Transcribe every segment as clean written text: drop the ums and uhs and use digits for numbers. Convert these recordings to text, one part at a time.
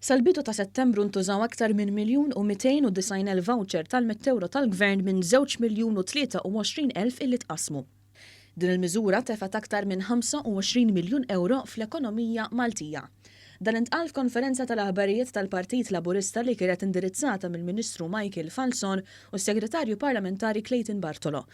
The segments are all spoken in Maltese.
Sal-bidu ta' Settembru ntużaw aktar minn 1,290,000 voucher tal-100 tal-Gvern minn 2,23,000 illi tqasmu. Din il-miżura tefat aktar minn 25 miljun euro fl-ekonomija Maltija. Dan intqal f'konferenza tal-aħbarijiet tal-Partit Laburista li kienet indirizzata mill-Ministru Michael Falzon u s-Segretarju Parlamentari Clayton Bartolo.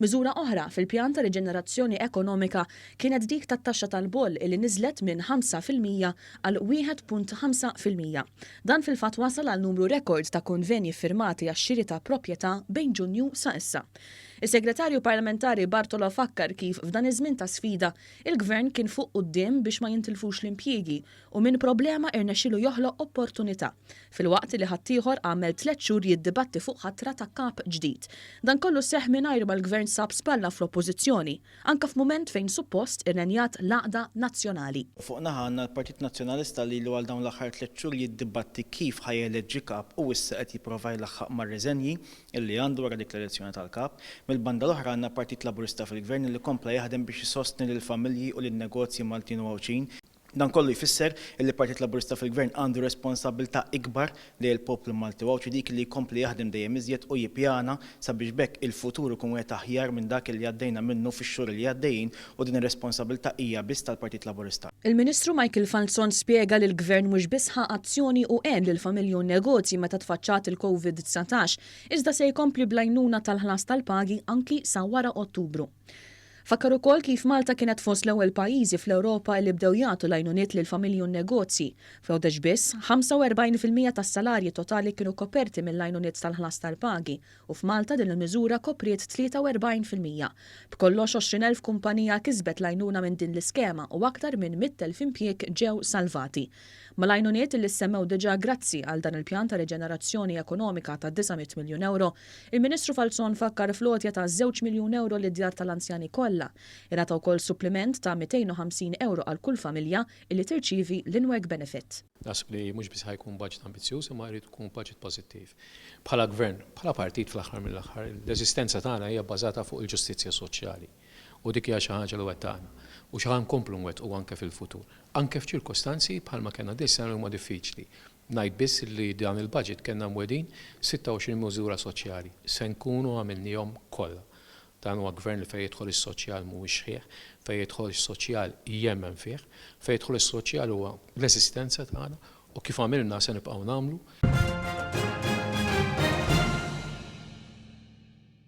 Miżura oħra fil-pjan ta' riġenerazzjoni ekonomika kienet dik tat-taxxa tal-boll li niżlet minn 5% għal 1.5%. Dan fil-fatt wasal għal numru rekord ta' konvenji firmati għax-xiri ta' proprjetà bejn Ġunju sa' issa. Is-Segretarju Parlamentari Bartolo fakkar kif f'dan iż-żmien ta' sfida il-Gvern kien fuq quddiem biex ma jintilfux l-impjiegi u minn problema irnexxielu joħloq opportunità. Fil-waqt li ħaddieħor għamel 3 xhur jiddibatti fuq ħatra ta' kap ġdid. Dan kollu seħħ mingħajr ma l-Gvern sab spalla fl-oppożizzjoni, anke f'mument fejn suppost irrenjat l-għaqda nazzjonali. Fuq naħa għandna l-Partit Nazzjonalista li għal dawn l-aħħar 3 xhur jiddibatti kif ħajeleġġi kap u issa qed jipprova jlaħħaq mar-reżenji illi għandu wara dik l-elezzjoni tal-kap. Mill-banda l-oħra għandna Partit Laburista fil-Gvern li kompla jaħdem biex isostni lill-familji u lin-negozji Maltin u għawċin. Dan kollu jfisser li Partit Laburista fil-Gvern għandu responsabilità ikbar li l-poplu Malti u għawċi dik li jkompli jaħdem dejjem iżjed u jippjana sabiex bekk il-futur ikun wieħed aħjar minn dak li għaddejna minnu fix-xhur li għaddejjin u din ir-responsabilità hija biss tal-Partit Laburista. Il-Ministru Michael Falzon spjega li l-Gvern mhux biss ħa azzjoni u għen lil familji u negozji meta tfaċċat il-COVID-19, iżda se jkompli bl-għajnuna tal-ħlas tal-pagi anki sa wara Ottubru. Fakkar ukoll kif Malta kienet fost l-ewwel pajjiżi fl-Ewropa li bdew jagħtu l-għajnuniet lil familji u negozji. F'għodex biss 45% tas-salarji totali kienu koperti mill-għajnuniet tal-ħlas tal-pagi u f'Malta din il-miżura kopriet 43%. B'kollox 20,000 kumpanija kisbet l-għajnuna minn din l-iskema u aktar minn 100,000 impjieg ġew salvati. Mal-għajnuniet li semmew diġà grazzi għal dan il-pjan ta' reġenerazzjoni ekonomika ta' 900 miljun euro, il-Ministru Falzon fakkar flotja ta' 2 miljun euro li djar tal-anzjani kollha. Irata wkoll suppliment ta' 250 euro għal kull familja li tirċievi l-in-work benefit. Nasib li mhux biss ħajkun budget ambizzjuż imma jrid ikun budget pożittiv. Bħala gvern, bħala partit fl-aħħar mill-aħħar, l-eżistenza tagħna hija bbażata fuq il-ġustizzja soċjali. U dik hija xi ħaġa li wettaqna u xi ħan komplu nwettqu anke fil-futur. Anke f'ċirkostanzi bħalma kellna dis huma diffiċli. Ngħid biss li dan il-budget kellna mwedin 26 miżura soċjali. Se nkunu għamilnihom kollha. Dan huwa gvern li fejn jidħol is-soċjal mhuwiex ħieħ, fejn jidħol is-soċjal jemmen fih, fejn jidħol is-soċjal huwa l-eżistenza tagħna u kif għamilna se nibqgħu nagħmlu.